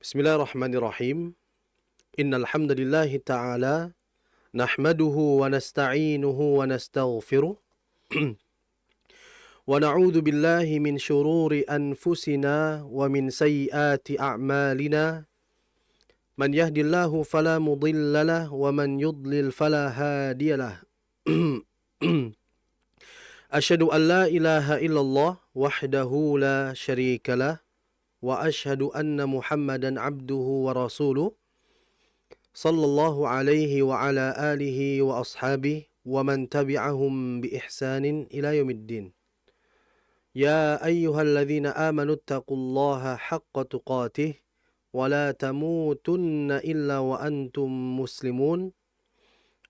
Bismillahirrahmanirrahim. Innal hamdalillahi ta'ala nahmaduhu wa nasta'inuhu wa nastaghfiruh wa na'udzu billahi min shururi anfusina wa min sayyiati a'malina. Man yahdihillahu fala mudilla lahu wa man yudlil fala hadiyalah. Asyhadu an la ilaha illallah wahdahu la syarikalah wa asyhadu anna Muhammadan abduhu wa rasuluh sallallahu alaihi wa ala alihi wa ashabihi wa man tabi'ahum bi ihsanin ila yaumiddin. Ya ayyuhalladzina amanu taqullaha haqqa tuqatih wa la tamutunna illa wa antum muslimun.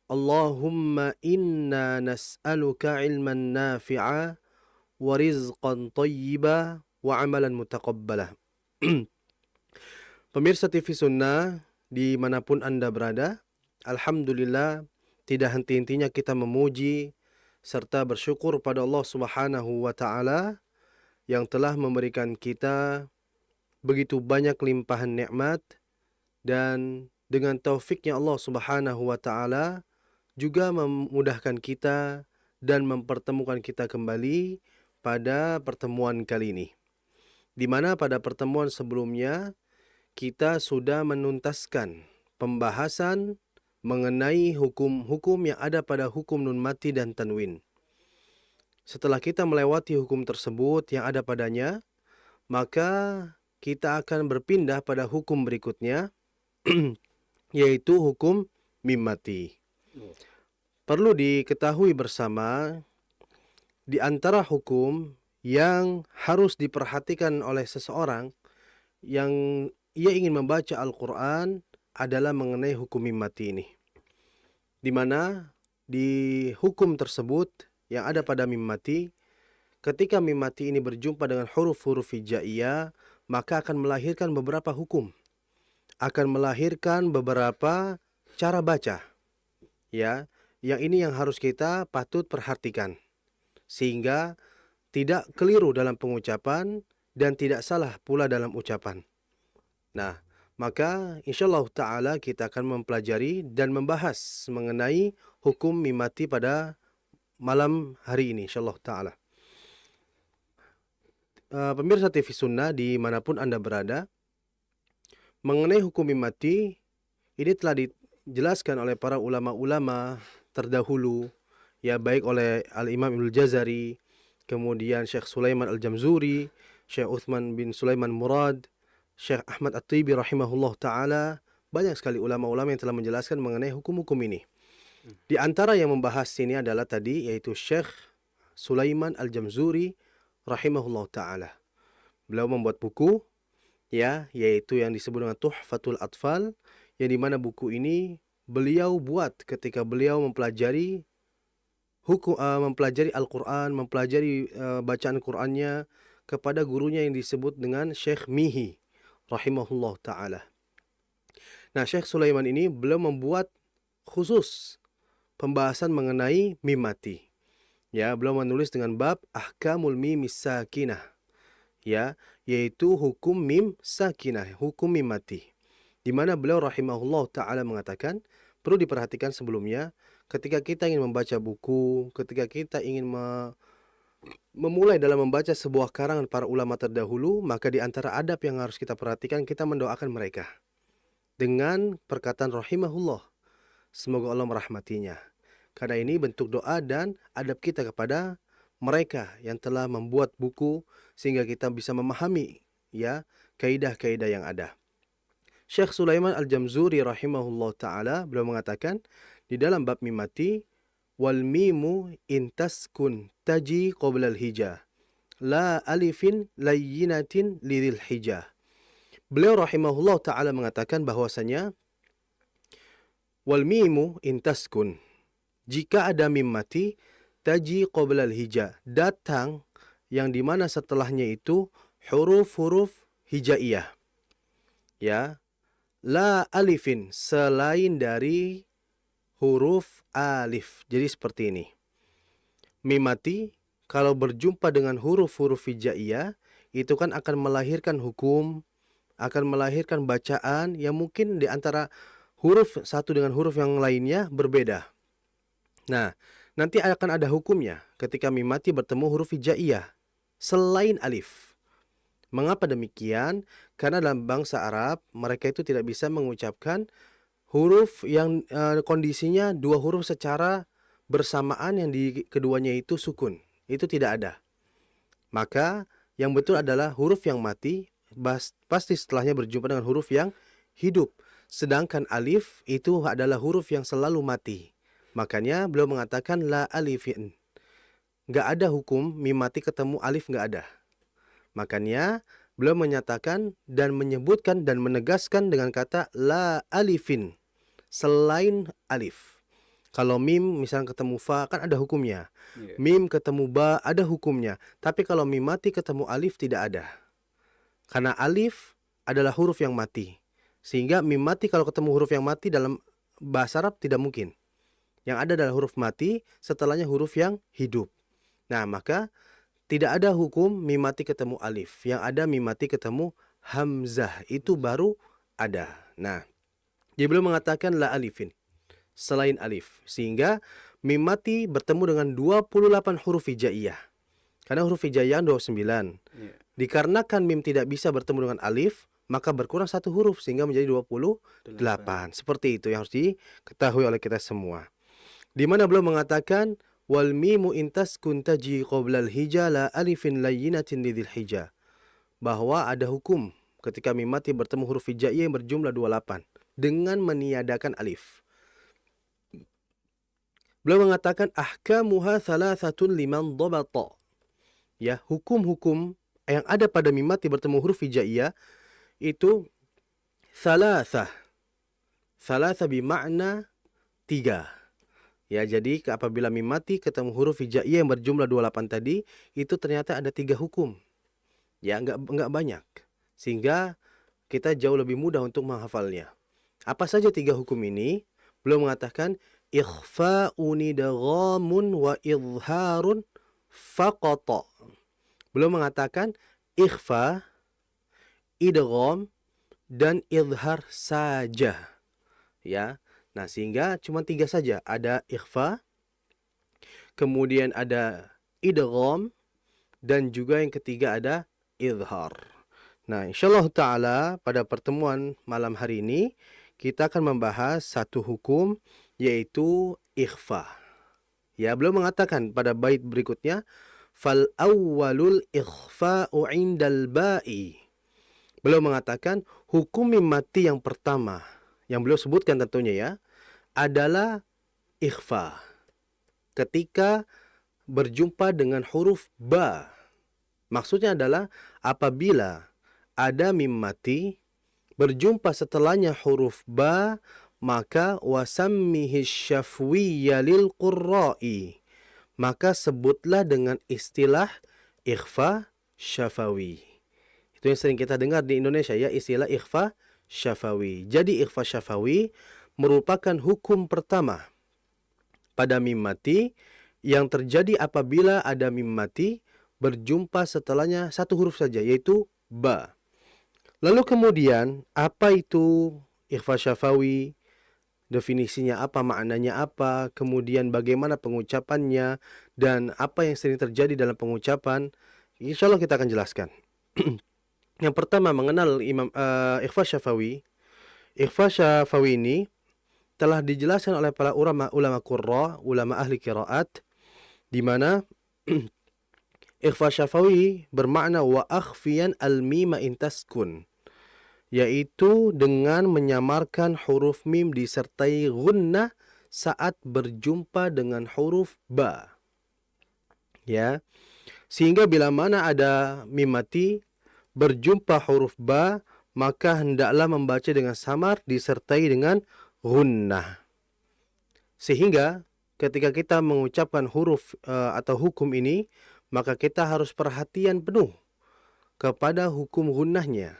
Allahumma inna nas'aluka ilman nafi'a wa rizqan tayyiba wa amalan mutaqabbalah. Pemirsa TV Sunnah dimanapun Anda berada, alhamdulillah tidak henti-hentinya kita memuji serta bersyukur pada Allah Subhanahu wa Ta'ala yang telah memberikan kita begitu banyak limpahan nikmat, dan dengan taufiknya Allah Subhanahu wa Ta'ala juga memudahkan kita dan mempertemukan kita kembali pada pertemuan kali ini, di mana pada pertemuan sebelumnya kita sudah menuntaskan pembahasan mengenai hukum-hukum yang ada pada hukum nun mati dan tanwin. Setelah kita melewati hukum tersebut yang ada padanya, maka kita akan berpindah pada hukum berikutnya, yaitu hukum mim mati. Perlu diketahui bersama, di antara hukum yang harus diperhatikan oleh seseorang yang ia ingin membaca Al-Quran adalah mengenai hukum mim mati ini. Di mana di hukum tersebut yang ada pada mim mati, ketika mim mati ini berjumpa dengan huruf-huruf hijaiyah, maka akan melahirkan beberapa hukum. Akan melahirkan beberapa cara baca. Ya, yang ini yang harus kita patut perhatikan. Sehingga tidak keliru dalam pengucapan dan tidak salah pula dalam ucapan. Nah, maka insyaallah ta'ala kita akan mempelajari dan membahas mengenai hukum mim mati pada malam hari ini insyaallah ta'ala. Pemirsa TV Sunnah dimanapun Anda berada, mengenai hukum mim mati ini telah dijelaskan oleh para ulama-ulama terdahulu, ya, baik oleh Al-Imam Ibnul Jazari, kemudian Syekh Sulaiman Al-Jamzuri, Syekh Uthman bin Sulaiman Murad, Syekh Ahmad At-Tibi rahimahullah ta'ala. Banyak sekali ulama-ulama yang telah menjelaskan mengenai hukum-hukum ini. Di antara yang membahas ini adalah tadi, yaitu Syekh Sulaiman Al-Jamzuri rahimahullah ta'ala. Beliau membuat buku, ya, yaitu yang disebut dengan Tuhfatul Atfal, yang dimana buku ini beliau buat ketika beliau mempelajari mempelajari Al-Quran, mempelajari bacaan Qurannya kepada gurunya yang disebut dengan Syekh Mihi rahimahullah ta'ala. Nah, Syekh Sulaiman ini beliau membuat khusus pembahasan mengenai mim mati. Ya, beliau menulis dengan bab Ahkamul Mimis Sakinah, ya, yaitu hukum mim sakinah, hukum mim mati. Di mana beliau rahimahullah ta'ala mengatakan, perlu diperhatikan sebelumnya, ketika kita ingin membaca buku, ketika kita ingin memulai dalam membaca sebuah karangan para ulama terdahulu, maka di antara adab yang harus kita perhatikan, kita mendoakan mereka dengan perkataan rahimahullah, semoga Allah merahmatinya. Karena ini bentuk doa dan adab kita kepada mereka yang telah membuat buku, sehingga kita bisa memahami, ya, kaidah-kaidah yang ada. Syekh Sulaiman Al-Jamzuri rahimahullah ta'ala beliau mengatakan di dalam bab mim mati, wal mimu intaskun taji qabla al-hijah la alifin layyinatin lidhil hijah. Beliau rahimahullah ta'ala mengatakan bahwasanya wal mimu intaskun, jika ada mim mati, taji qabla al-hijah, datang yang dimana setelahnya itu huruf-huruf hijaiyah, ya, la alifin, selain dari huruf alif. Jadi seperti ini. Mim mati kalau berjumpa dengan huruf-huruf hijaiyah, itu kan akan melahirkan hukum akan melahirkan bacaan yang mungkin di antara huruf satu dengan huruf yang lainnya berbeda. Nah, nanti akan ada hukumnya ketika mim mati bertemu huruf hijaiyah selain alif. Mengapa demikian? Karena dalam bangsa Arab mereka itu tidak bisa mengucapkan huruf yang kondisinya dua huruf secara bersamaan yang di keduanya itu sukun. Itu tidak ada. Maka yang betul adalah huruf yang mati pasti setelahnya berjumpa dengan huruf yang hidup. Sedangkan alif itu adalah huruf yang selalu mati. Makanya beliau mengatakan la alifin. Nggak ada hukum mim mati ketemu alif, nggak ada. Makanya beliau menyatakan dan menyebutkan dan menegaskan dengan kata la alifin. Selain alif. Kalau mim misalnya ketemu fa kan ada hukumnya. Mim ketemu ba ada hukumnya. Tapi kalau mim mati ketemu alif tidak ada. Karena alif adalah huruf yang mati. Sehingga mim mati kalau ketemu huruf yang mati dalam bahasa Arab tidak mungkin. Yang ada adalah huruf mati, setelahnya huruf yang hidup. Nah, maka tidak ada hukum mim mati ketemu alif. Yang ada mim mati ketemu hamzah. Itu baru ada. Nah, dia belum mengatakan la alifin. Selain alif. Sehingga mim mati bertemu dengan 28 huruf hijaiyah. Karena huruf hijaiyah 29. Dikarenakan mim tidak bisa bertemu dengan alif, maka berkurang satu huruf sehingga menjadi 28. Seperti itu yang harus diketahui oleh kita semua. Di mana beliau mengatakan wal mimu intas kuntaji qoblal hija la alifin layyinatin lidhil hija. Bahwa ada hukum ketika mim mati bertemu huruf hijaiyah yang berjumlah 28 dengan meniadakan alif. Beliau mengatakan ahkamuha thalathatun liman dhabata. Ya, hukum-hukum yang ada pada mim mati bertemu huruf hijaiyah itu thalathah. Thalathah bermakna 3. Ya, jadi apabila mim mati ketemu huruf hijaiyah yang berjumlah 28 tadi, itu ternyata ada 3 hukum. Ya, enggak banyak. Sehingga kita jauh lebih mudah untuk menghafalnya. Apa saja 3 hukum ini? Beliau mengatakan ikhfa'un idghamun wa idharun faqata. Beliau mengatakan ikhfa, idgham dan idhar saja. Ya. Nah, sehingga cuma 3 saja. Ada ikhfa, kemudian ada idgham, dan juga yang ketiga ada idhar. Nah, insyaallah ta'ala pada pertemuan malam hari ini, kita akan membahas satu hukum, yaitu ikhfa. Ya, beliau mengatakan pada bait berikutnya, fal awwalul ikhfa'u 'indal ba'i. Beliau mengatakan hukum mim mati yang pertama, yang beliau sebutkan tentunya ya, adalah ikhfa. Ketika berjumpa dengan huruf ba. Maksudnya adalah apabila ada mim mati berjumpa setelahnya huruf ba, maka wasammihi syafwiyya lil qurra'i. Maka sebutlah dengan istilah ikhfa syafawi. Itu yang sering kita dengar di Indonesia ya, istilah ikhfa syafawi. Jadi ikhfa syafawi merupakan hukum pertama pada mim mati yang terjadi apabila ada mim mati berjumpa setelahnya satu huruf saja, yaitu ba. Lalu kemudian apa itu ikhfa syafawi? Definisinya apa, maknanya apa, kemudian bagaimana pengucapannya, dan apa yang sering terjadi dalam pengucapan. Insya Allah kita akan jelaskan. Yang pertama mengenal ikhfa syafawi. Ikhfa syafawi ini telah dijelaskan oleh para ulama qurra, ulama ahli qiraat, di mana ikhfa syafawi bermakna wa akhfiyan al-mima intaskun, yaitu dengan menyamarkan huruf mim disertai gunnah saat berjumpa dengan huruf ba. Ya. Sehingga bila mana ada mim mati berjumpa huruf ba, maka hendaklah membaca dengan samar disertai dengan gunnah. Sehingga ketika kita mengucapkan huruf atau hukum ini, maka kita harus perhatian penuh kepada hukum gunnahnya.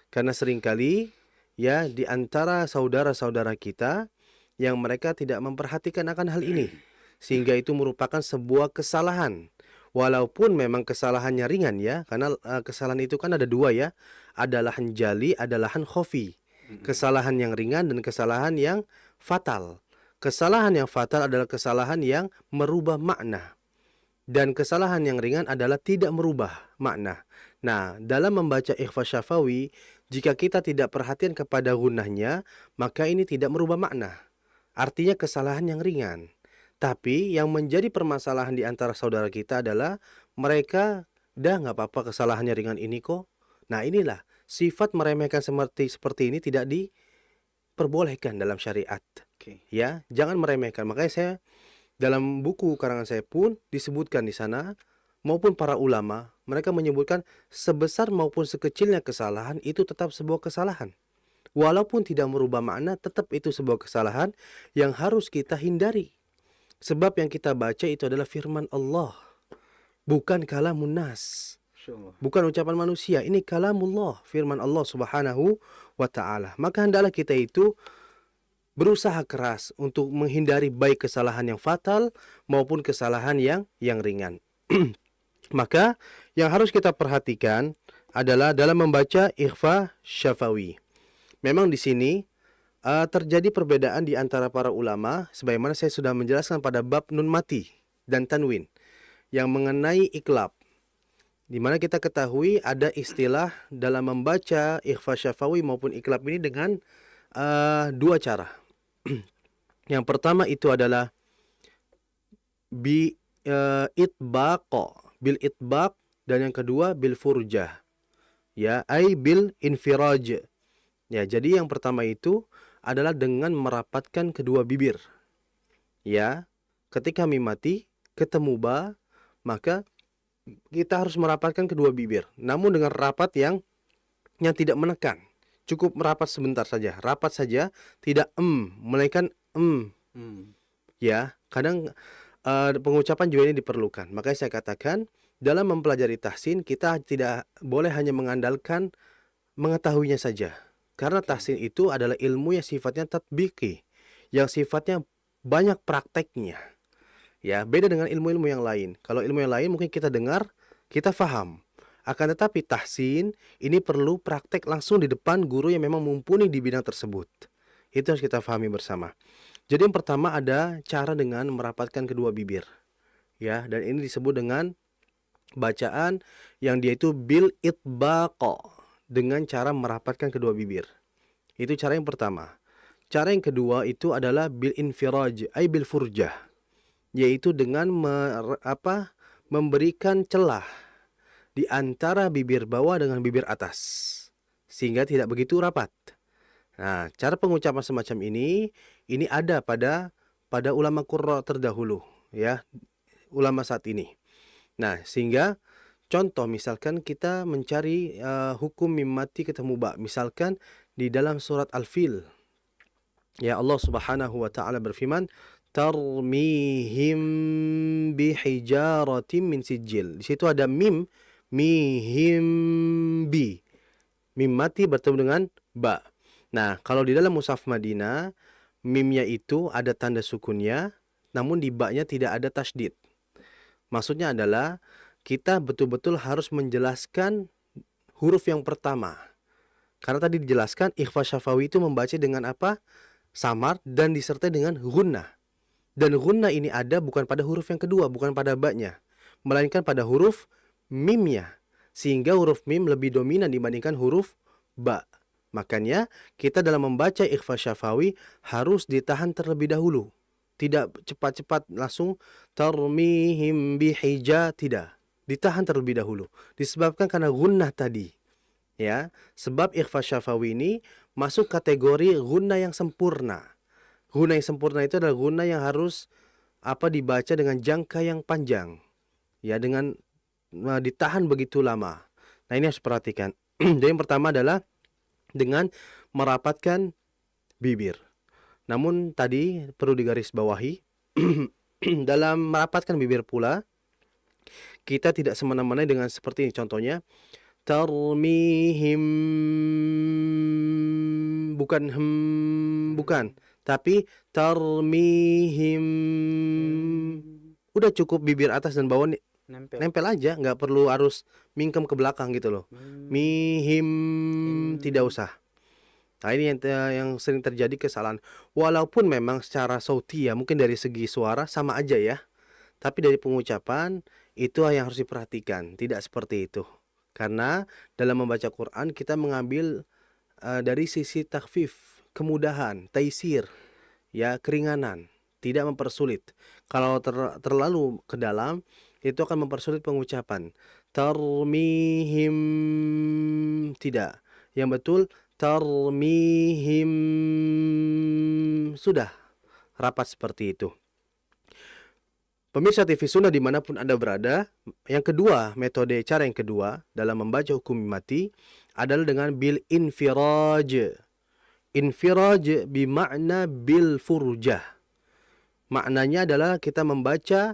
Karena seringkali ya di antara saudara-saudara kita yang mereka tidak memperhatikan akan hal ini, sehingga itu merupakan sebuah kesalahan. Walaupun memang kesalahannya ringan ya, karena kesalahan itu kan ada dua ya, ada lahan jali, ada lahan khafi. Kesalahan yang ringan dan kesalahan yang fatal. Kesalahan yang fatal adalah kesalahan yang merubah makna. Dan kesalahan yang ringan adalah tidak merubah makna. Nah, dalam membaca ikhfa syafawi, jika kita tidak perhatian kepada gunnahnya, maka ini tidak merubah makna. Artinya kesalahan yang ringan. Tapi yang menjadi permasalahan di antara saudara kita adalah mereka, dah nggak apa-apa kesalahannya ringan ini kok. Nah, inilah sifat meremehkan seperti ini tidak diperbolehkan dalam syariat. Ya, jangan meremehkan. Makanya saya dalam buku karangan saya pun disebutkan di sana, maupun para ulama, mereka menyebutkan sebesar maupun sekecilnya kesalahan itu tetap sebuah kesalahan. Walaupun tidak merubah makna, tetap itu sebuah kesalahan yang harus kita hindari. Sebab yang kita baca itu adalah firman Allah, bukan kalamun nas, bukan ucapan manusia. Ini kalamullah, firman Allah subhanahu wa ta'ala. Maka hendaklah kita itu berusaha keras untuk menghindari baik kesalahan yang fatal maupun kesalahan yang ringan. Maka yang harus kita perhatikan adalah dalam membaca ikhfa syafawi. Memang di sini terjadi perbedaan di antara para ulama, sebagaimana saya sudah menjelaskan pada bab nun mati dan tanwin yang mengenai iklab. Di mana kita ketahui ada istilah dalam membaca ikhfa syafawi maupun iklab ini dengan dua cara. Yang pertama itu adalah bil itbaq, dan yang kedua bil furjah. Ya, ai bil infiraj. Ya, jadi yang pertama itu adalah dengan merapatkan kedua bibir. Ya, ketika mim mati ketemu ba, maka kita harus merapatkan kedua bibir. Namun dengan rapat yang tidak menekan. Cukup merapat sebentar saja, rapat saja, tidak melainkan Ya, kadang pengucapan juga ini diperlukan. Makanya saya katakan dalam mempelajari tahsin kita tidak boleh hanya mengandalkan mengetahuinya saja. Karena tahsin itu adalah ilmu yang sifatnya tatbiki, yang sifatnya banyak prakteknya. Ya, beda dengan ilmu-ilmu yang lain. Kalau ilmu yang lain mungkin kita dengar, kita faham. Akan tetapi tahsin ini perlu praktek langsung di depan guru yang memang mumpuni di bidang tersebut. Itu harus kita pahami bersama. Jadi yang pertama ada cara dengan merapatkan kedua bibir. Ya, dan ini disebut dengan bacaan yang dia itu bil itbaqa, dengan cara merapatkan kedua bibir. Itu cara yang pertama. Cara yang kedua itu adalah bil infiraj, ay bil furjah, yaitu dengan memberikan celah di antara bibir bawah dengan bibir atas, sehingga tidak begitu rapat. Nah, cara pengucapan semacam ini ada pada ulama qurra terdahulu, ya, ulama saat ini. Nah, sehingga contoh misalkan kita mencari hukum mim mati ketemu ba, misalkan di dalam surat Al-Fil, ya, Allah Subhanahu wa taala berfirman, tarmihim bihijaratin min sijil. Di situ ada mim, mihim bi. Mim mati bertemu dengan ba. Nah, kalau di dalam mushaf Madinah, mimnya itu ada tanda sukunnya, namun di ba-nya tidak ada tasydid. Maksudnya adalah kita betul-betul harus menjelaskan huruf yang pertama. Karena tadi dijelaskan ikhfa syafawi itu membaca dengan apa? Samar dan disertai dengan gunnah. Dan gunnah ini ada bukan pada huruf yang kedua, bukan pada ba-nya, melainkan pada huruf mimnya. Sehingga huruf mim lebih dominan dibandingkan huruf ba. Makanya kita dalam membaca ikhfa syafawi harus ditahan terlebih dahulu. Tidak cepat-cepat langsung tarmihim bihija, tidak. Ditahan terlebih dahulu. Disebabkan karena gunnah tadi. Ya, sebab ikhfa syafawi ini masuk kategori gunnah yang sempurna. Gunnah yang sempurna itu adalah gunnah yang harus dibaca dengan jangka yang panjang. Ya, dengan ditahan begitu lama. Nah, ini harus perhatikan. Jadi yang pertama adalah dengan merapatkan bibir. Namun tadi perlu digarisbawahi dalam merapatkan bibir pula kita tidak semena-mena dengan seperti ini. Contohnya tarmihim, bukan, tapi tarmihim. Udah cukup bibir atas dan bawah Nempel. Nempel aja, nggak perlu harus mingkem ke belakang gitu loh. Mihim tidak usah. Nah ini yang sering terjadi kesalahan. Walaupun memang secara sauti ya, mungkin dari segi suara sama aja ya. Tapi dari pengucapan itu yang harus diperhatikan. Tidak seperti itu. Karena dalam membaca Quran kita mengambil dari sisi takhfif, kemudahan, taisir, ya keringanan, tidak mempersulit. Kalau terlalu ke dalam itu akan mempersulit pengucapan. Tarmihim tidak. Yang betul tarmihim, sudah rapat seperti itu. Pemirsa TV Sunnah dimanapun Anda berada, yang kedua, metode cara yang kedua dalam membaca hukum mati adalah dengan bil infiraj. Infiraj bimakna bil furjah. Maknanya adalah kita membaca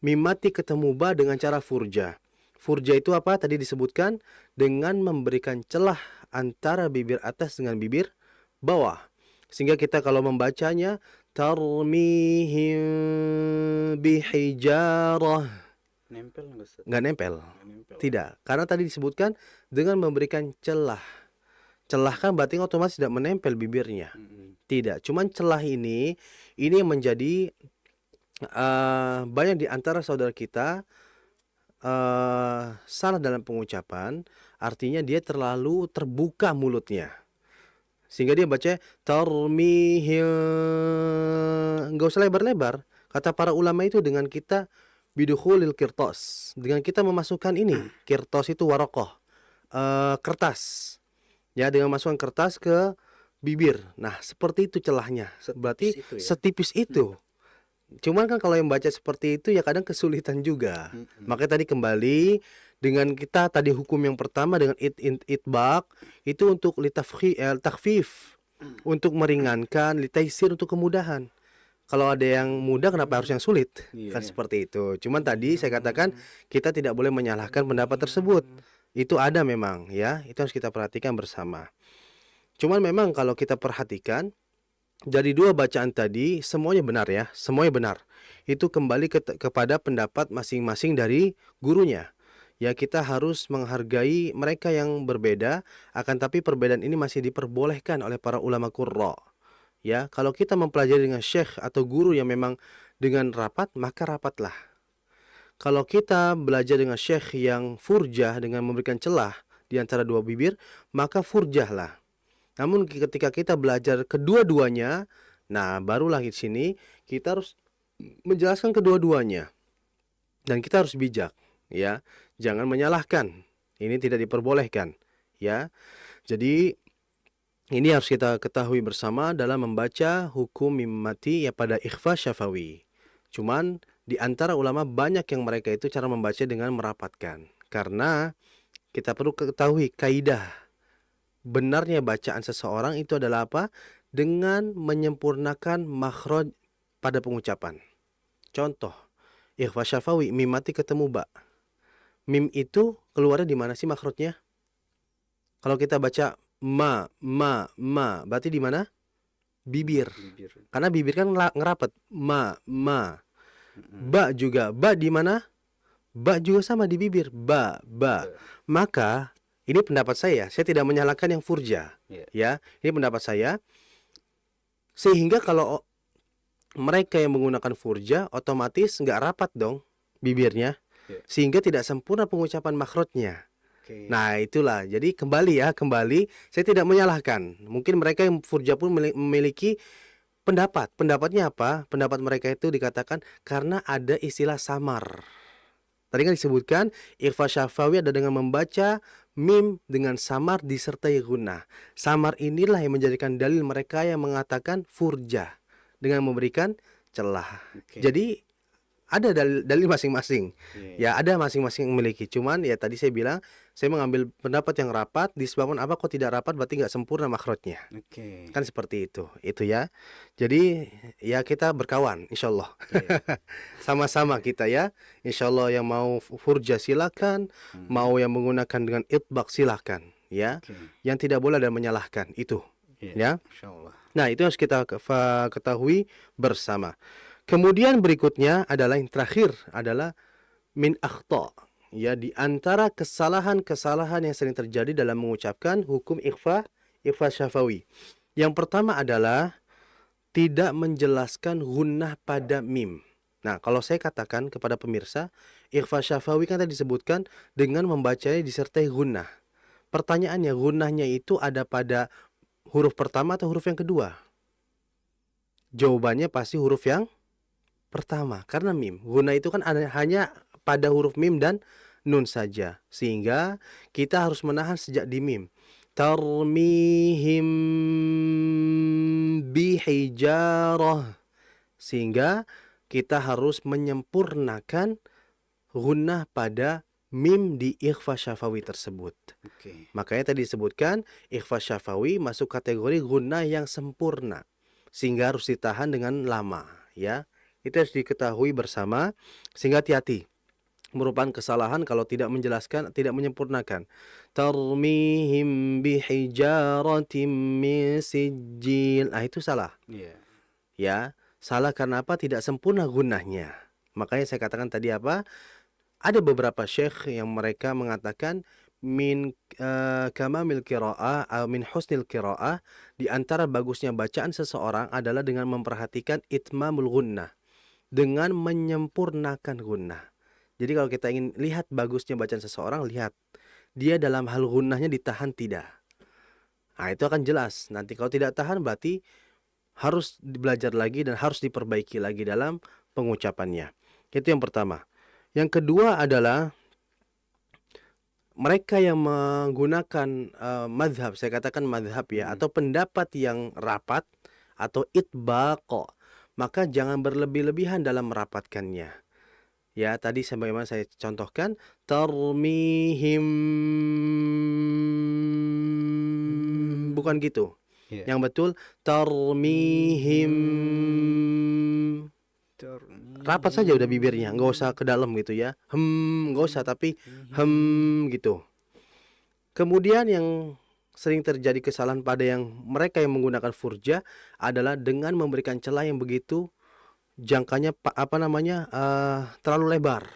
mim mati ketemu ba dengan cara furjah. Furjah itu apa? Tadi disebutkan dengan memberikan celah antara bibir atas dengan bibir bawah. Sehingga kita kalau membacanya tarmihim bihijarah, Nempel nggak Ustaz? nggak nempel. Nggak nempel. Tidak, karena tadi disebutkan dengan memberikan celah. Celah kan berarti otomatis tidak menempel bibirnya. Tidak, cuman celah ini yang menjadi banyak di antara saudara kita salah dalam pengucapan. Artinya dia terlalu terbuka mulutnya, sehingga dia baca tarmihil, nggak usah lebar-lebar. Kata para ulama itu dengan kita bidukhulil kirtos, dengan kita memasukkan ini, kirtos itu warokoh, kertas, ya, dengan masukkan kertas ke bibir. Nah seperti itu celahnya, berarti Itu ya? setipis itu. Cuman kan kalau yang baca seperti itu ya kadang kesulitan juga. Makanya tadi kembali dengan kita tadi hukum yang pertama dengan itbaq itu untuk takhfif, untuk meringankan, litaisir untuk kemudahan. Kalau ada yang mudah kenapa harus yang sulit? Kan seperti itu. Cuman tadi saya katakan kita tidak boleh menyalahkan pendapat tersebut. Itu ada memang ya, itu harus kita perhatikan bersama. Cuman memang kalau kita perhatikan dari dua bacaan tadi semuanya benar ya, semuanya benar. Itu kembali kepada pendapat masing-masing dari gurunya. Ya kita harus menghargai mereka yang berbeda, akan tapi perbedaan ini masih diperbolehkan oleh para ulama qurra. Ya, kalau kita mempelajari dengan syekh atau guru yang memang dengan rapat, maka rapatlah. Kalau kita belajar dengan syekh yang furjah dengan memberikan celah di antara dua bibir, maka furjahlah. Namun ketika kita belajar kedua-duanya, nah barulah di sini kita harus menjelaskan kedua-duanya. Dan kita harus bijak, ya. Jangan menyalahkan. Ini tidak diperbolehkan, ya. Jadi ini harus kita ketahui bersama dalam membaca hukum mim mati ya pada ikhfa syafawi. Cuman di antara ulama banyak yang mereka itu cara membaca dengan merapatkan. Karena kita perlu ketahui kaidah benarnya bacaan seseorang itu adalah apa? Dengan menyempurnakan makhraj pada pengucapan. Contoh, ikhfa syafawi, mim mati ketemu ba. Mim itu keluarnya di mana sih makhrajnya? Kalau kita baca ma, berarti di mana? Bibir. Karena bibir kan ngerapat. Ma. Ba juga. Ba di mana? Ba juga sama di bibir. Ba. Maka ini pendapat saya tidak menyalahkan yang furja. Ya, ini pendapat saya. Sehingga kalau mereka yang menggunakan furja otomatis nggak rapat dong bibirnya. Sehingga tidak sempurna pengucapan makhrajnya. Nah itulah, jadi kembali saya tidak menyalahkan. Mungkin mereka yang furja pun memiliki pendapatnya apa? Pendapat mereka itu dikatakan karena ada istilah samar. Tadi kan disebutkan ikhfa syafawi ada dengan membaca mim dengan samar disertai gunnah. Samar inilah yang menjadikan dalil mereka yang mengatakan furja dengan memberikan celah. Jadi ada dalil masing-masing. Ya ada masing-masing yang memiliki. Cuman ya tadi saya bilang saya mengambil pendapat yang rapat. Disebabkan apa? Kok tidak rapat? Berarti nggak sempurna makhrajnya. Kan seperti itu. Itu ya. Jadi ya kita berkawan insya Allah. Sama-sama kita ya. Insya Allah yang mau furja silakan. Mau yang menggunakan dengan itbaq silakan. Ya. Yang tidak boleh dan menyalahkan itu. Ya. Nah itu harus kita ketahui bersama. Kemudian berikutnya adalah yang terakhir adalah min akhta. Ya, di antara kesalahan-kesalahan yang sering terjadi dalam mengucapkan hukum ikhfa syafawi. Yang pertama adalah tidak menjelaskan gunnah pada mim. Nah, kalau saya katakan kepada pemirsa, ikhfa syafawi kan tadi disebutkan dengan membacanya disertai gunnah. Pertanyaannya, gunnahnya itu ada pada huruf pertama atau huruf yang kedua? Jawabannya pasti huruf yang pertama, karena mim. Gunnah itu kan hanya pada huruf mim dan nun saja. Sehingga kita harus menahan sejak di mim. Tarmihim bihijarah. Sehingga kita harus menyempurnakan gunnah pada mim di ikhfa syafawi tersebut. Makanya tadi disebutkan ikhfa syafawi masuk kategori gunnah yang sempurna. Sehingga harus ditahan dengan lama, ya. Itu harus diketahui bersama, sehingga hati-hati. Merupakan kesalahan kalau tidak menjelaskan, tidak menyempurnakan. Tarmihim bihijaratim min sijil. Nah, itu salah. Ya, salah karena apa? Tidak sempurna gunnahnya. Makanya saya katakan tadi apa? Ada beberapa syekh yang mereka mengatakan min kamamil qiraah atau min husnil qiraah, di antara bagusnya bacaan seseorang adalah dengan memperhatikan itmamul gunnah, dengan menyempurnakan gunnah. Jadi kalau kita ingin lihat bagusnya bacaan seseorang, lihat dia dalam hal gunnahnya ditahan tidak. Nah, itu akan jelas. Nanti kalau tidak tahan berarti harus belajar lagi dan harus diperbaiki lagi dalam pengucapannya. Itu yang pertama. Yang kedua adalah mereka yang menggunakan madhab, saya katakan madhab ya, atau pendapat yang rapat atau itbaq, maka jangan berlebih-lebihan dalam merapatkannya. Ya, tadi sebagaimana saya contohkan, tarmihim, bukan gitu. Yang betul tarmihim. Rapat saja udah bibirnya, nggak usah ke dalam gitu ya. Nggak usah, tapi gitu. Kemudian yang sering terjadi kesalahan pada yang mereka yang menggunakan furja adalah dengan memberikan celah yang begitu jangkanya terlalu lebar.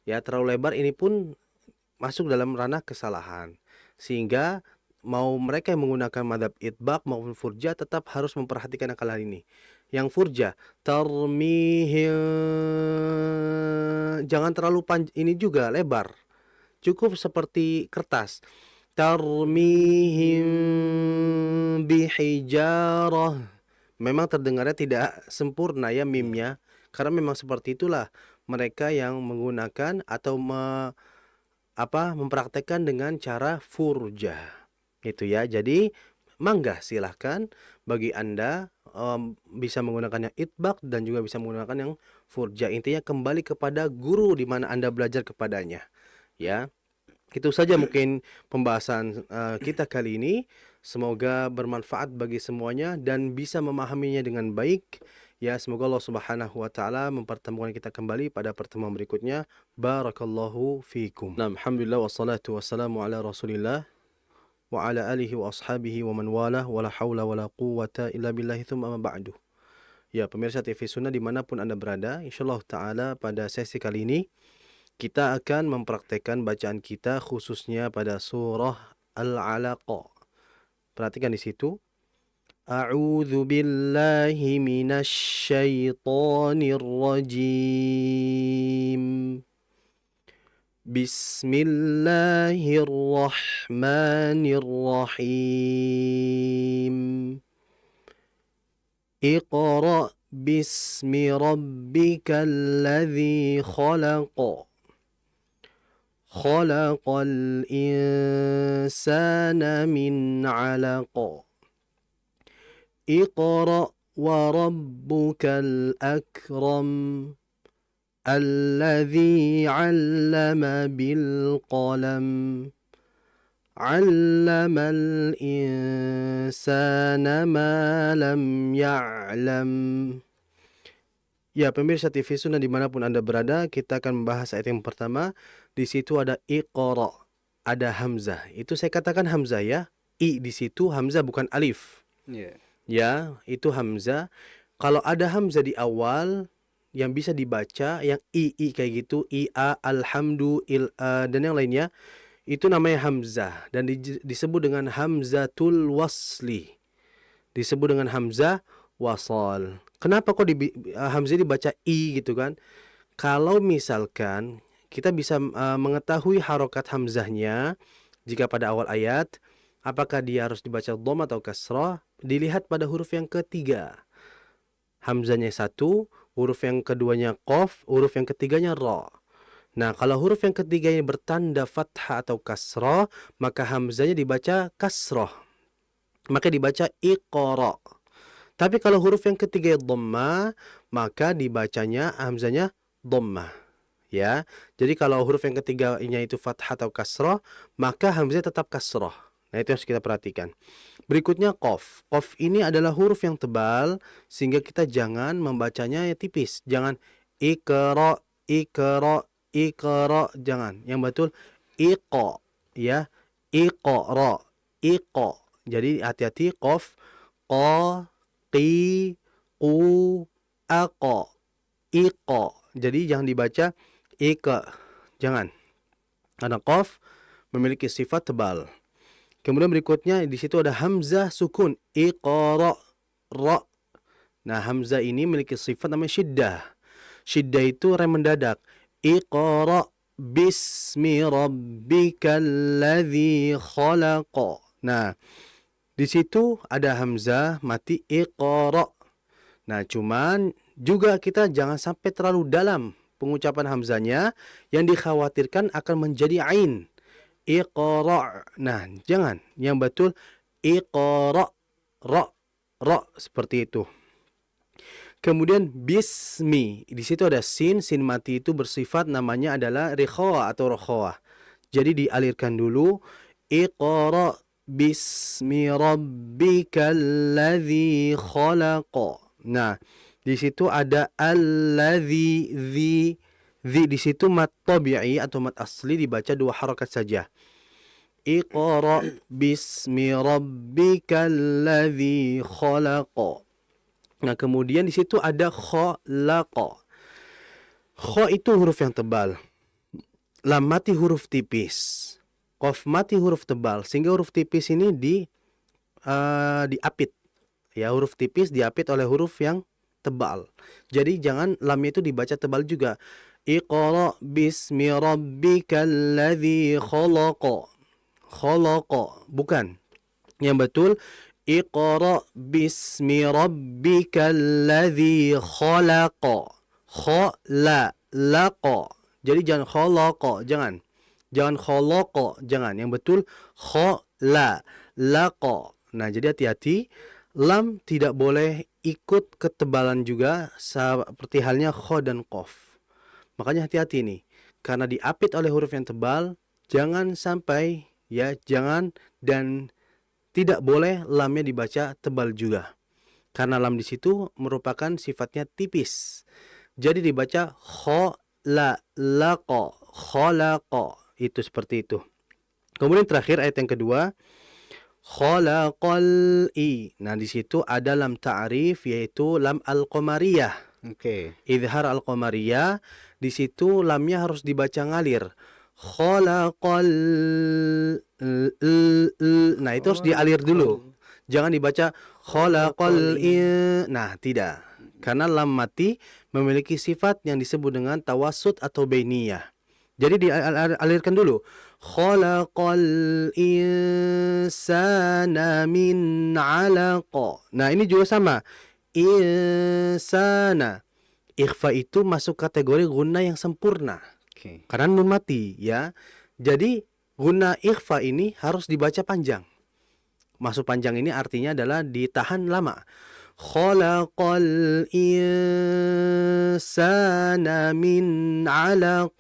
Ya, terlalu lebar ini pun masuk dalam ranah kesalahan. Sehingga mau mereka yang menggunakan madhab itbaq maupun furja tetap harus memperhatikan akal hal ini. Yang furja, tarmihim, jangan terlalu ini juga lebar. Cukup seperti kertas. Tarmihim bihijarah. Memang terdengarnya tidak sempurna ya mimnya, karena memang seperti itulah mereka yang menggunakan atau mempraktekkan dengan cara furja. Itu ya. Jadi mangga silahkan bagi Anda bisa menggunakan yang itbaq dan juga bisa menggunakan yang furja. Intinya kembali kepada guru di mana Anda belajar kepadanya. Ya. Itu saja mungkin pembahasan kita kali ini. Semoga bermanfaat bagi semuanya dan bisa memahaminya dengan baik. Ya, semoga Allah Subhanahu wa taala mempertemukan kita kembali pada pertemuan berikutnya. Barakallahu fikum. Nah, alhamdulillah wassalatu wassalamu ala Rasulillah wa ala alihi wa ashabihi wa man walah wa la haula wa la quwwata illa billahi tsumma amma ba'du. Ya, pemirsa TV Sunnah dimanapun Anda berada, insyaallah taala pada sesi kali ini kita akan mempraktekkan bacaan kita khususnya pada surah Al-Alaq. Perhatikan di situ. A'udzu billahi minasy syaithanir rajim. Bismillahirrahmanirrahim. Iqra bismi rabbikal ladzi khalaq. Khalaqal insana min 'alaq. Iqra wa rabbukal akram. Alladzi 'allama bil qalam. 'Allamal insana ma lam ya'lam. Ya, pemirsa TV Sunnah dimanapun Anda berada, kita akan membahas ayat yang pertama. Di situ ada iqra, ada hamzah. Itu saya katakan hamzah ya. I di situ hamzah bukan alif. Ya, itu hamzah. Kalau ada hamzah di awal, yang bisa dibaca yang i kayak gitu, a, alhamdu, dan yang lainnya, itu namanya hamzah dan disebut dengan hamzatul wasli. Disebut dengan hamzah wasal. Kenapa kok hamzah dibaca i gitu kan? Kalau misalkan kita bisa mengetahui harokat hamzahnya jika pada awal ayat, apakah dia harus dibaca dhamma atau kasrah, dilihat pada huruf yang ketiga. Hamzahnya 1, huruf yang keduanya qaf, huruf yang ketiganya ra. Nah, kalau huruf yang ketiga ini bertanda fathah atau kasrah, maka hamzahnya dibaca kasrah. Maka dibaca iqra. Tapi kalau huruf yang ketiga dhamma, maka dibacanya hamzahnya dhammah. Ya. Jadi kalau huruf yang ketiganya itu fathah atau kasrah, maka hamzahnya tetap kasrah. Nah, itu harus kita perhatikan. Berikutnya qaf. Qaf ini adalah huruf yang tebal sehingga kita jangan membacanya ya tipis. Jangan iqra, iqra, iqra, jangan. Yang betul iqa, ya. Iqra, iqa. Jadi hati-hati qaf, qa, qi, qu, aqa, iqa. Jadi jangan dibaca iqa. Jangan. Karena qaf memiliki sifat tebal. Kemudian berikutnya di situ ada hamzah sukun, iqra, ra. Nah, hamzah ini memiliki sifat namanya syiddah. Syiddah itu rem mendadak. Iqra bismi rabbikal ladzi khalaq. Nah, di situ ada hamzah mati iqra. Nah, cuman juga kita jangan sampai terlalu dalam pengucapan hamzahnya yang dikhawatirkan akan menjadi ain. Iqra. Nah, jangan. Yang betul iqra, ra, seperti itu. Kemudian bismi. Di situ ada sin mati itu bersifat namanya adalah rikhawa atau rokhawa. Jadi dialirkan dulu. Iqra bismi rabbikal ladzi khalaq. Nah, di situ ada alladzi, di situ mat tabi'i atau mat asli dibaca 2 harakat saja. Iqra bismi rabbikal ladzi khalaq. Nah, kemudian di situ ada khalaqa. Kha itu huruf yang tebal. Lam mati huruf tipis. Qaf mati huruf tebal. Sehingga huruf tipis ini diapit. Ya, huruf tipis diapit oleh huruf yang tebal. Jadi jangan lamnya itu dibaca tebal juga. Iqra bismi rabbikal ladzi khalaq. Khalaqa. Bukan. Yang betul Iqra bismi rabbikal ladzi khalaq. Khalaqa. Jadi jangan khalaqa, jangan. Jangan khalaqa, jangan. Yang betul khalaqa. Nah, jadi hati-hati, lam tidak boleh ikut ketebalan juga seperti halnya kha dan qaf. Makanya hati-hati nih, karena diapit oleh huruf yang tebal, jangan sampai jangan dan tidak boleh lamnya dibaca tebal juga. Karena lam di situ merupakan sifatnya tipis. Jadi dibaca khalaqa, khalaqa. Itu seperti itu. Kemudian terakhir ayat yang kedua, khalaqal i. Nah, di situ ada lam ta'rif yaitu lam al-qamariyah. Oke. Izhar al-qamariyah, di situ lamnya harus dibaca ngalir. Khalaqal. Nah, itu harus dialir dulu. Jangan dibaca khalaqal i. Nah, tidak. Karena lam mati memiliki sifat yang disebut dengan tawassut atau bainiyah. Jadi dialirkan dulu. Khalaqal insana min 'alaq. Nah, ini juga sama. Insana. Ikhfa itu masuk kategori guna yang sempurna. Oke. Karena nun mati, ya. Jadi guna ikhfa ini harus dibaca panjang. Masuk panjang ini artinya adalah ditahan lama. Khalaqal insana min 'alaq.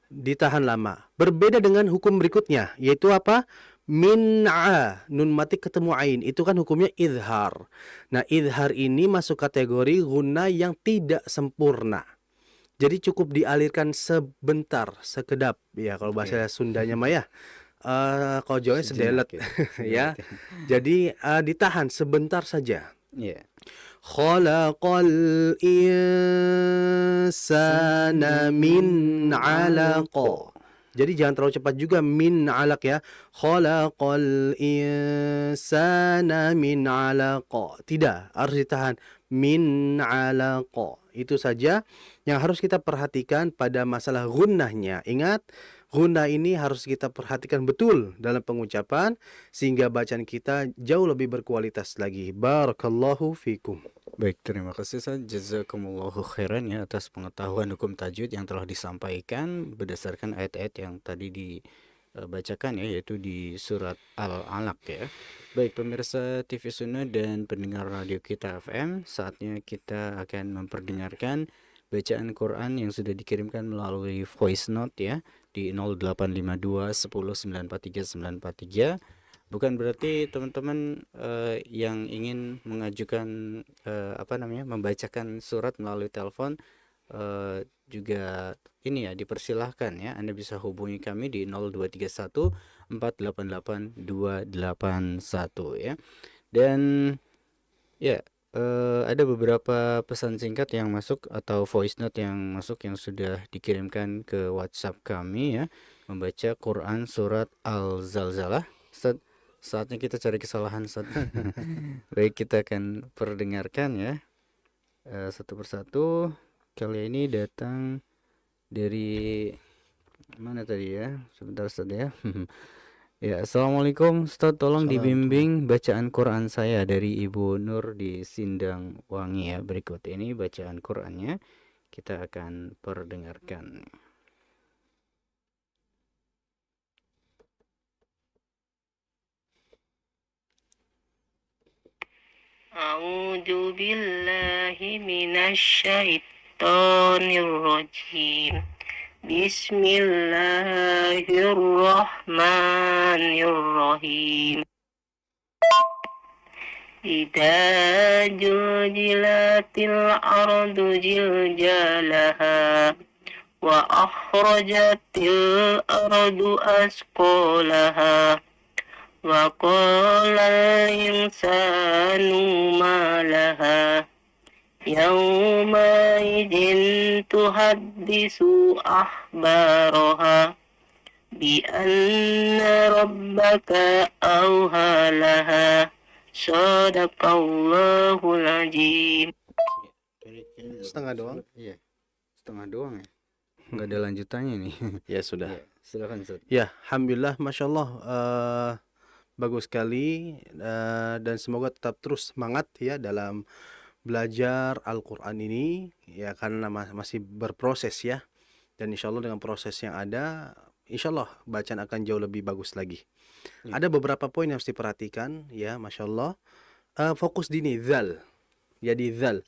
Ditahan lama. Berbeda dengan hukum berikutnya, yaitu apa? Min'a, nun mati ketemu ain, itu kan hukumnya izhar. Nah, izhar ini masuk kategori guna yang tidak sempurna. Jadi cukup dialirkan sebentar, sekedap. Ya, kalau bahasa Sundanya mah ya. Kalau Jawanya sedelet. Ya. Jadi ditahan sebentar saja. Iya. Khalaqal insana min 'alaq. Jadi jangan terlalu cepat juga min 'alaq ya. Khalaqal insana min 'alaq. Tidak, harus ditahan min 'alaq. Itu saja yang harus kita perhatikan pada masalah gunnahnya. Ingat, gunnah ini harus kita perhatikan betul dalam pengucapan sehingga bacaan kita jauh lebih berkualitas lagi. Barakallahu fikum. Baik, terima kasih Ustaz. Jazakumullahu khairan ya atas pengetahuan hukum tajwid yang telah disampaikan berdasarkan ayat-ayat yang tadi dibacakan ya, yaitu di surat Al-Alaq ya. Baik, pemirsa TV Sunnah dan pendengar radio kita FM, saatnya kita akan memperdengarkan bacaan Quran yang sudah dikirimkan melalui voice note ya di 0852 10 943 943. Bukan berarti teman-teman yang ingin mengajukan membacakan surat melalui telepon juga ini ya dipersilahkan ya. Anda bisa hubungi kami di 0231 488 281 ya. Dan ya ada beberapa pesan singkat yang masuk atau voice note yang masuk yang sudah dikirimkan ke WhatsApp kami ya, membaca Quran surat Al-Zalzalah. Saatnya kita cari kesalahan Ustaz. Baik, kita akan perdengarkan ya satu persatu. Kali ini datang dari mana tadi ya? Sebentar Ustaz ya. Ya, Assalamualaikum Ustaz, tolong dibimbing bacaan Quran saya dari Ibu Nur di Sindang Wangi ya. Berikut ini bacaan Qurannya, kita akan perdengarkan. A'udzu billahi minasyaitonir rajim. Bismillahirrahmanirrahim. Idza juljilatil ardu jiljalaha wa akhrajatil ardu asqalaha wa qala insanu ma laha yawma idin tuhaddisu akhbaraha bi anna rabbaka awha laha sadaqallahul azim. Setengah doang? Iya, setengah doang ya. Nggak ada lanjutannya nih. Ya sudah. Ya, silakan Ustaz. Ya, alhamdulillah, masya Allah, bagus sekali, dan semoga tetap terus semangat ya dalam belajar Al-Quran ini ya, karena masih berproses ya, dan insya Allah dengan proses yang ada, insya Allah bacaan akan jauh lebih bagus lagi. Ya. Ada beberapa poin yang harus diperhatikan ya, masya Allah. Fokus di ini zal. Jadi zal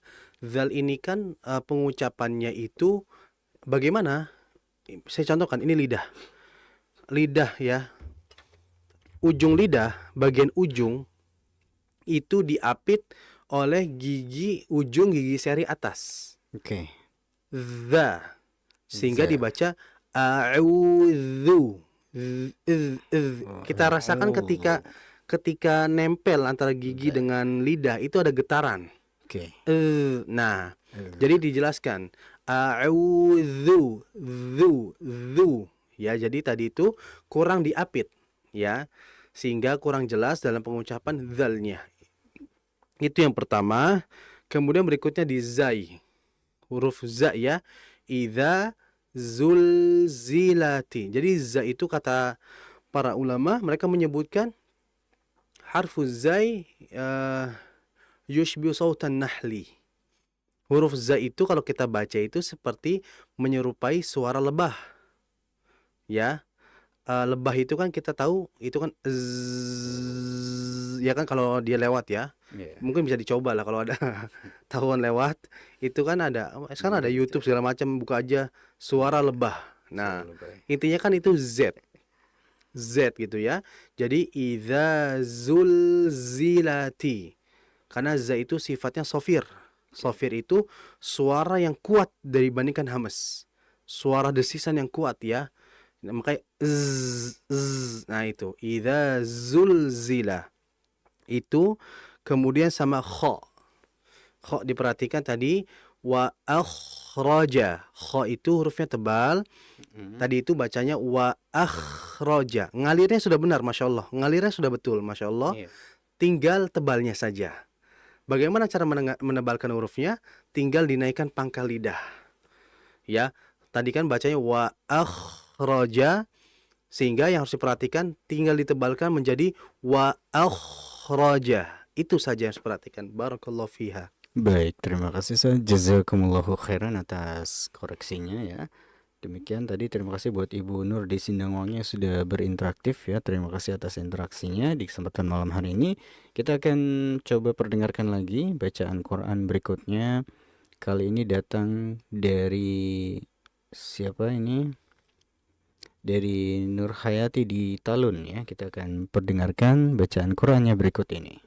ini kan pengucapannya itu bagaimana? Saya contohkan, ini lidah ya, ujung lidah, bagian ujung itu diapit oleh ujung gigi seri atas. Oke. The, sehingga dibaca a'udzu. Kita rasakan ketika nempel antara gigi dengan lidah itu ada getaran. Oke. Nah, jadi dijelaskan a'udzu, zu. Ya, jadi tadi itu kurang diapit ya, sehingga kurang jelas dalam pengucapan zalnya. Itu yang pertama. Kemudian berikutnya di zai, huruf za ya, idza zulzilati. Jadi za itu kata para ulama, mereka menyebutkan harfuz zai yushbihu sautan nahli. Huruf za itu kalau kita baca itu seperti menyerupai suara lebah ya. Lebah itu kan kita tahu itu kan ya kan, kalau dia lewat ya. Mungkin bisa dicoba lah kalau ada tahuan lewat, itu kan ada sekarang ada YouTube segala macam, buka aja suara lebah. Nah, intinya kan itu Z gitu ya. Jadi idza zulzilati, karena za itu sifatnya sofir itu suara yang kuat dibandingkan hamas, suara desisan yang kuat ya. Makanya nah itu idza zulzila itu. Kemudian sama kha, Kha diperhatikan tadi wa akhraja. Kha itu hurufnya tebal. Tadi itu bacanya wa akhraja. Ngalirnya sudah benar, Masya Allah. Ngalirnya sudah betul, Masya Allah. Iya. Tinggal tebalnya saja. Bagaimana cara menebalkan hurufnya? Tinggal dinaikkan pangkal lidah. Ya, tadi kan bacanya wa akhraja, sehingga yang harus diperhatikan tinggal ditebalkan menjadi wa akhraja. Itu saja yang harus diperhatikan. Barakallahu fiha. Baik, terima kasih Ustaz. Jazakumullahu khairan atas koreksinya ya. Demikian tadi, terima kasih buat Ibu Nur di Sindangwangi yang sudah berinteraktif ya. Terima kasih atas interaksinya di kesempatan malam hari ini. Kita akan coba perdengarkan lagi bacaan Quran berikutnya. Kali ini datang dari siapa ini? Dari Nur Hayati di Talun ya. Kita akan perdengarkan bacaan Qurannya berikut ini.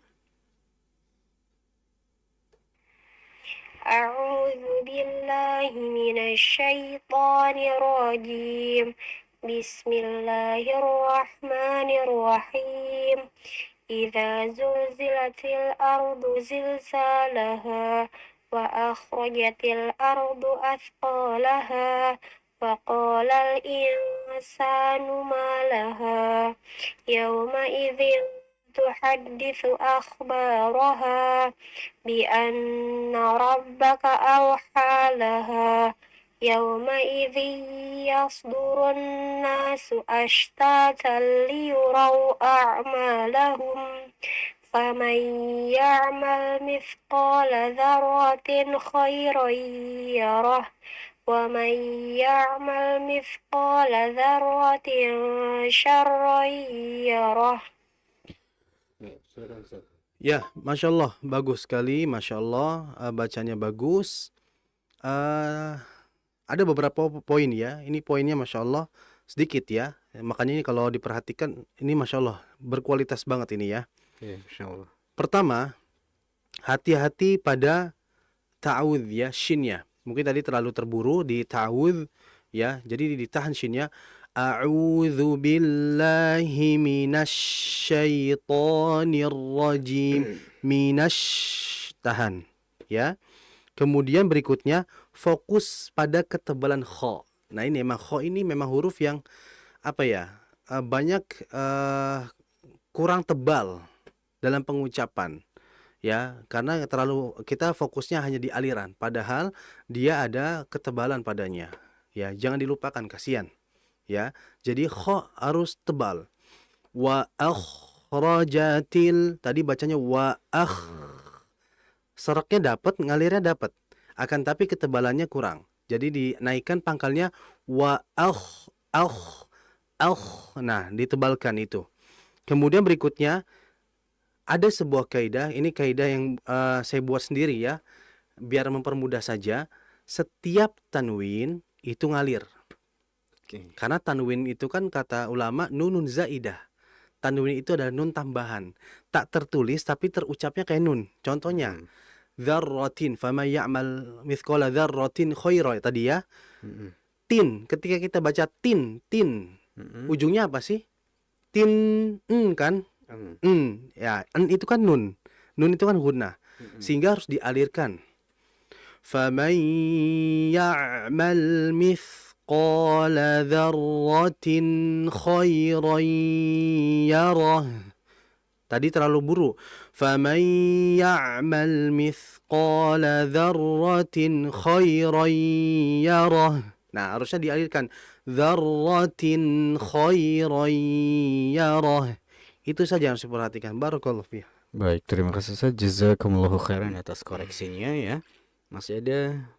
أعوذ بالله من الشيطان الرجيم بسم الله الرحمن الرحيم إذا زلزلت الأرض زلزالها وأخرجت الأرض أثقالها وقال الإنسان ما لها يومئذ تحدث أخبارها بأن ربك أوحى لها يومئذ يصدر الناس أشتاتا ليروا أعمالهم فمن يعمل مثقال ذرة خيرا يره ومن يعمل مثقال ذرة شرا يره. Ya, Masya Allah, bagus sekali, Masya Allah, bacanya bagus. Ada beberapa poin ya, ini poinnya Masya Allah sedikit ya. Makanya ini kalau diperhatikan, ini Masya Allah, berkualitas banget ini ya. Ya, Insya Allah. Pertama, hati-hati pada ta'awudz ya, shinnya. Mungkin tadi terlalu terburu di ta'awudz ya, jadi ditahan shinnya. A'udzu billahi minasyaitonir rajim. Tahan ya. Kemudian berikutnya fokus pada ketebalan kha. Nah, ini memang kha ini memang huruf yang apa ya? Banyak kurang tebal dalam pengucapan. Ya, karena terlalu kita fokusnya hanya di aliran, padahal dia ada ketebalan padanya. Ya, jangan dilupakan, kasihan. Ya, jadi kha harus tebal. Wa akhrajatil, tadi bacanya wa seraknya dapat, ngalirnya dapat. Akan tapi ketebalannya kurang. Jadi dinaikkan pangkalnya wa nah, ditebalkan itu. Kemudian berikutnya ada sebuah kaidah, ini kaidah yang saya buat sendiri ya, biar mempermudah saja. Setiap tanwin itu ngalir. Karena tanwin itu kan kata ulama nunun zaidah. Tanwin itu adalah nun tambahan. Tak tertulis tapi terucapnya kayak nun. Contohnya, dzarratin faman ya'mal mithqala dzarratin khaira tadi ya. Tin, ketika kita baca tin, ujungnya apa sih? Tin, kan? Ya, itu kan nun. Nun itu kan gunnah. Sehingga harus dialirkan. Faman ya'mal mithqala dzarratin khairan yarah. Tadi terlalu buru. Faman ya'mal mithqala dzarratin khairan yarah. Nah, harusnya dialirkan. Dzarratin khairan yarah. Itu saja yang harus diperhatikan. Barakallahu fiik. Baik, terima kasih Ustaz. Jazakumullahu khairan atas koreksinya ya. Masih ada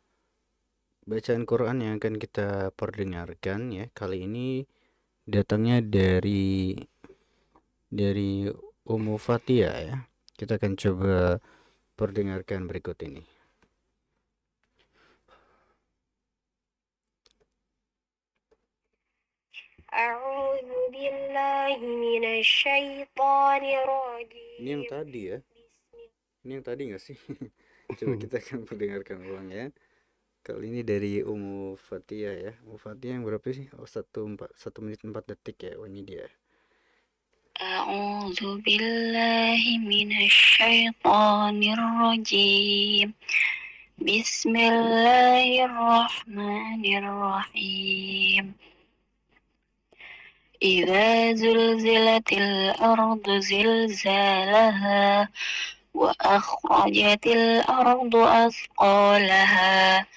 bacaan Quran yang akan kita perdengarkan ya. Kali ini datangnya dari Ummu Fatia ya. Kita akan coba perdengarkan berikut ini. A'udzu billahi minasyaitonir rajim. Ini yang tadi ya. Ini yang tadi nggak sih? Coba kita akan mendengarkan ulang ya. Kali ini dari Ummu Fatia ya. Ummu Fatia yang berapa sih? Oh, 1 menit 4 detik ya. Oh, ini dia. أعوذ بالله من الشيطان الرجيم بسم الله الرحمن الرحيم إذا زلزلت الأرض زلزالها وأخرجت الأرض أثقالها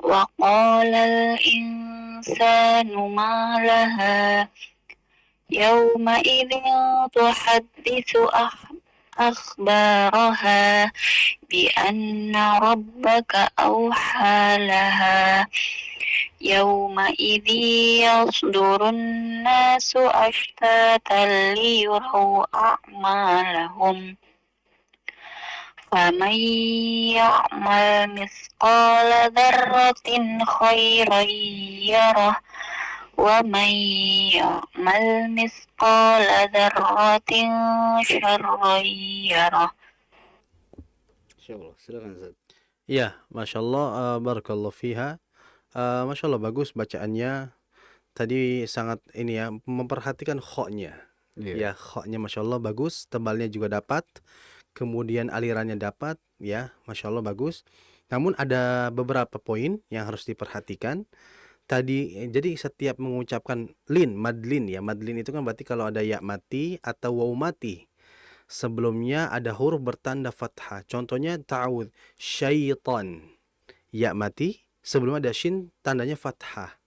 وقال الإنسان ما لها يومئذ تحدث أخبارها بأن ربك أوحى لها يومئذ يصدر الناس أشتاتا ليروا أعمالهم فمن يعمل مثقال ذرة خيرا يره ومن يعمل مثقال ذرة شرا يره. Insyaallah, silakan Ustaz. Ya, Masya Allah, barakallahu fiha. Masya Allah, bagus bacaannya. Tadi sangat ini ya, memperhatikan khoknya. Ya, khoknya Masya Allah bagus, tebalnya juga dapat. Kemudian alirannya dapat, ya, Masya Allah bagus. Namun ada beberapa poin yang harus diperhatikan. Tadi, jadi setiap mengucapkan madlin ya, madlin itu kan berarti kalau ada ya mati atau waw mati, sebelumnya ada huruf bertanda fathah. Contohnya ta'awudz, syaitan, ya mati, sebelum ada shin tandanya fathah.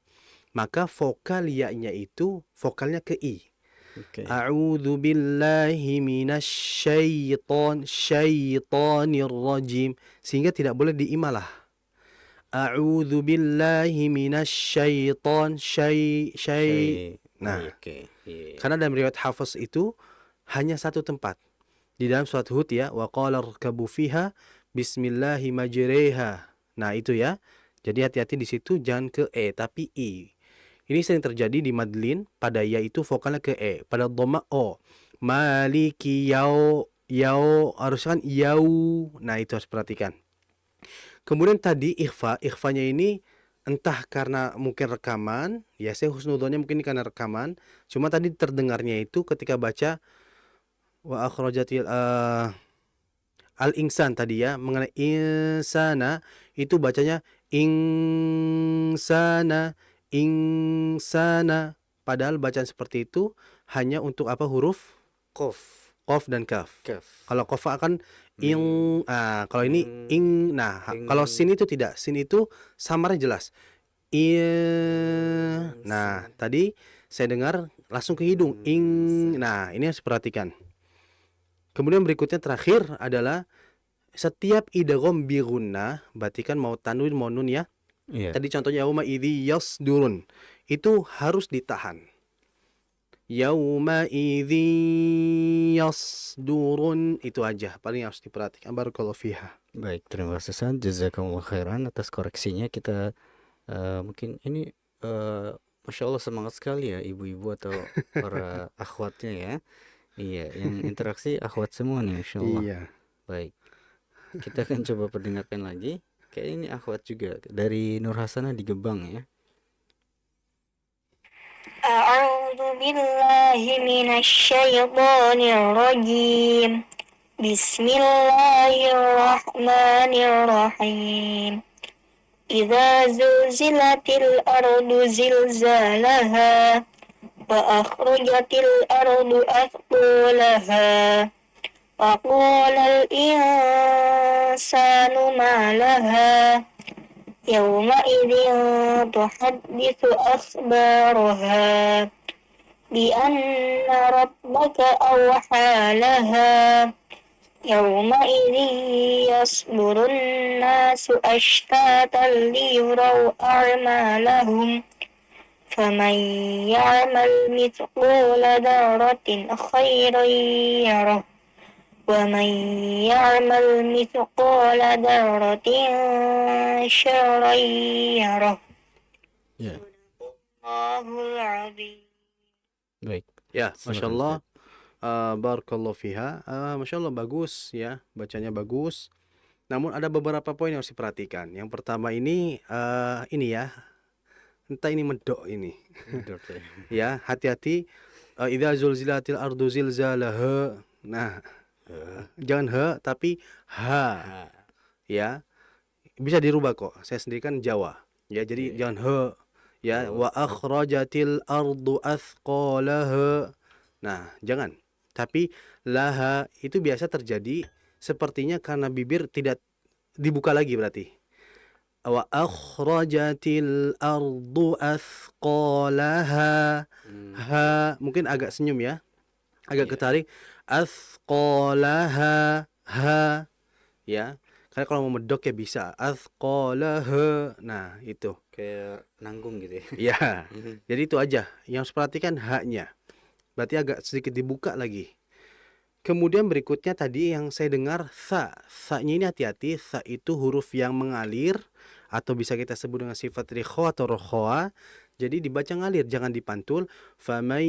Maka vokal ya-nya itu vokalnya ke i. A'udzu billahi syaitanir rajim, sehingga tidak boleh diimalah. A'udzu billahi Nah, karena dalam riwayat Hafiz itu hanya satu tempat. Di dalam surat Hud ya, wa qala rkabu fiha bismillahi majriha. Nah, itu ya. Jadi hati-hati di situ, jangan ke e tapi i. Ini sering terjadi di madlin, pada ya itu vokalnya ke e, pada dhamma o. Maliki yau harus kan yau. Nah, itu harus perhatikan. Kemudian tadi ikhfanya ini entah karena mungkin rekaman, ya saya husnudzonnya mungkin karena rekaman. Cuma tadi terdengarnya itu ketika baca wa akhrajatil al-insan tadi ya, mengenai insana itu bacanya insana. Padahal bacaan seperti itu hanya untuk apa, huruf Qaf dan kaf. Kaf. Kalau kofa akan kalau ini nah kalau sin itu tidak, sin itu samarnya jelas. Nah, tadi saya dengar langsung ke hidung. Nah, ini harus perhatikan. Kemudian berikutnya terakhir adalah setiap idgham bi gunnah, berarti kan mau tanwin mau nun ya. Tadi contohnya yauma idzi yasdurun, itu harus ditahan. Yauma idzi yasdurun, itu aja paling harus diperhatikan. Barakallahu fiha. Baik, terima kasih Ustaz. Jazakumullah khairan atas koreksinya. Kita mungkin ini Masya Allah semangat sekali ya ibu-ibu atau para akhwatnya ya. Iya, yang interaksi akhwat semua nih Masya Allah. Iya. Baik, kita akan coba perdengarkan lagi. Kayak ini akhwat juga dari Nur Hasanah di Gebang ya. A'udzu billahi minasyaitonir rajim. Bismillahirrahmanirrahim. Idza zulzilatil ardu zilzalaha wa akhrajatil ardu athqalaha wa qala al-insanu ma laha yawma'idhin tuhaddithu akhbaraha bi anna rabbaka awha laha yawma'idhin yasdurun nasu ashtatan liyuraw a'malahum faman ya'mal mithqala dzarratin khairan yarah ومن يعمل مثقال ذرة شرا يره. Ya. Allahul Azim. Baik. Ya, Silakan, Masya Allah. Barakallahu fiha. Masya Allah bagus ya, bacanya bagus. Namun ada beberapa poin yang harus diperhatikan. Yang pertama ini ya, entah ini medok ini. Ustaz. Ya, hati-hati idza zulzilatil ardu zilzalaha. Nah, jangan he tapi ha, Ha. ya. Bisa dirubah kok. Saya sendiri kan Jawa. Ya, jadi Oke. jangan he, ya. Oh, Wa akhrajatil ardu athqalaha. Nah, jangan. Tapi laha itu biasa terjadi sepertinya karena bibir tidak dibuka lagi berarti. Wa akhrajatil ardu athqalaha. Ha, mungkin agak senyum ya. Agak Iya. ketarik. Athqalaha. Ha. Ya. Karena kalau mau medok ya bisa. Athqalaha. Nah, itu. Kayak nanggung gitu ya. Ya. Jadi itu aja. Yang harus perhatikan haknya. Berarti agak sedikit dibuka lagi. Kemudian berikutnya tadi yang saya dengar tha. Tha-nya ini hati-hati. Tha itu huruf yang mengalir atau bisa kita sebut dengan sifat rikho atau rokhoa. Jadi dibaca ngalir, jangan dipantul. Faman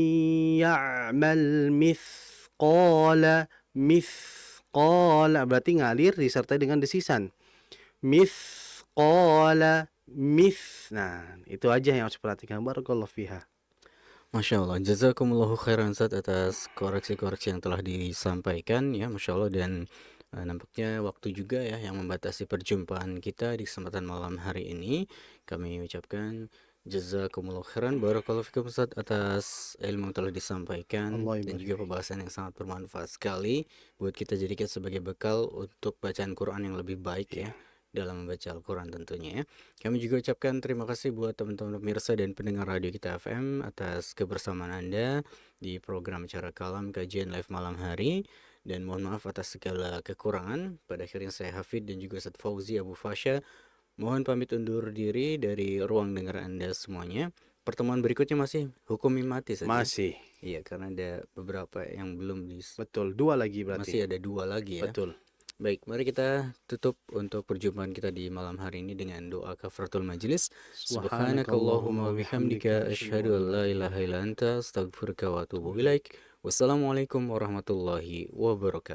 ya'mal mithqala mithqala, berarti ngalir disertai dengan desisan. Mithqala Nah, itu aja yang harus perhatikan. Barakallahu fiha. Masya Allah, jazakumullahu khairan Ustaz atas koreksi-koreksi yang telah disampaikan ya, Masya Allah. Dan nampaknya waktu juga ya yang membatasi perjumpaan kita di kesempatan malam hari ini. Kami ucapkan jazakumullahu khairan, barakallahu fikum Ustaz atas ilmu yang telah disampaikan Allah dan ibarik juga pembahasan yang sangat bermanfaat sekali buat kita jadikan sebagai bekal untuk bacaan Quran yang lebih baik ya dalam membaca Al-Quran tentunya ya. Kami juga ucapkan terima kasih buat teman-teman pemirsa dan pendengar radio kita FM atas kebersamaan Anda di program Cara Kalam kajian live malam hari. Dan mohon maaf atas segala kekurangan. Pada akhirnya saya Hafid dan juga Ustaz Fauzi Abu Fasya mohon pamit undur diri dari ruang dengar Anda semuanya. Pertemuan berikutnya masih hukum mati saja. Masih. Iya, karena ada beberapa yang belum Betul, 2 lagi berarti. masih ada 2 lagi ya. Betul. Baik, mari kita tutup untuk perjumpaan kita di malam hari ini dengan doa kafaratul majlis. Subhanakallahumma wa bihamdika asyhadu an la ilaha illa anta astaghfiruka wa atubu ilaik. Wassalamualaikum warahmatullahi wabarakatuh.